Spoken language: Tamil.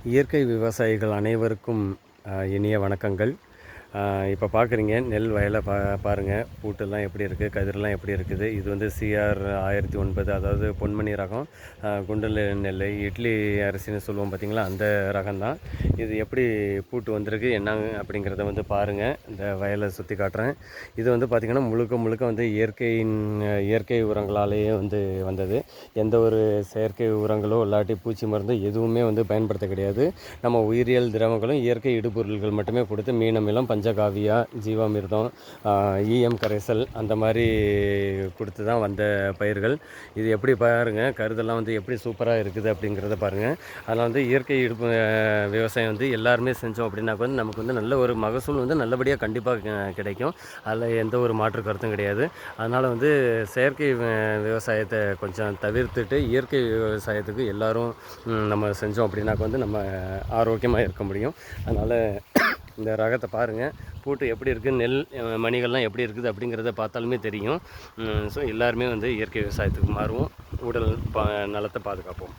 இயற்கை விவசாயிகள் அனைவருக்கும் இனிய வணக்கங்கள். இப்போ பார்க்குறீங்க நெல் வயலை பாருங்கள். பூட்டெல்லாம் எப்படி இருக்குது, கதிரெல்லாம் எப்படி இருக்குது. இது வந்து சிஆர் 1009, அதாவது பொன்மணி ரகம், குண்டல் நெல், இட்லி அரிசின்னு சொல்லுவோம் பார்த்திங்களா, அந்த ரகம் தான். இது எப்படி பூட்டு வந்திருக்கு என்ன அப்படிங்கிறத வந்து பாருங்கள். இந்த வயலை சுற்றி காட்டுறேன். இது வந்து பார்த்திங்கன்னா முழுக்க வந்து இயற்கை உரங்களாலேயே வந்து வந்தது. எந்த ஒரு செயற்கை உரங்களோ இல்லாட்டி பூச்சி மருந்து எதுவுமே வந்து பயன்படுத்த கிடையாது. நம்ம உயிரியல் திரவங்களும் இயற்கை இடுபொருள்கள் மட்டுமே கொடுத்து மீனமிலம், பஞ்சகாவியா, ஜீவாமிர்தம், ஈயம் கரைசல் அந்த மாதிரி கொடுத்து தான் வந்த பயிர்கள். இது எப்படி பாருங்கள், கருதெல்லாம் வந்து எப்படி சூப்பராக இருக்குது அப்படிங்கிறத பாருங்கள். அதில் வந்து இயற்கை விவசாயம் வந்து எல்லாருமே செஞ்சோம் அப்படின்னாக்க வந்து நமக்கு வந்து நல்ல ஒரு மகசூல் வந்து நல்லபடியாக கண்டிப்பாக கிடைக்கும். அதில் எந்த ஒரு மாற்று கருத்தும் கிடையாது. அதனால் வந்து செயற்கை விவசாயத்தை கொஞ்சம் தவிர்த்துட்டு இயற்கை விவசாயத்துக்கு எல்லோரும் நம்ம செஞ்சோம் அப்படின்னாக்க வந்து நம்ம ஆரோக்கியமாக இருக்க முடியும். அதனால் இந்த ரகத்தை பாருங்கள், பூட்டு எப்படி இருக்குது, நெல் மணிகள்லாம் எப்படி இருக்குது அப்படிங்கிறத பார்த்தாலுமே தெரியும். ஸோ எல்லாருமே வந்து இயற்கை விவசாயத்துக்கு மாறுவோம். உடல் நலத்தை பாதுகாப்போம்.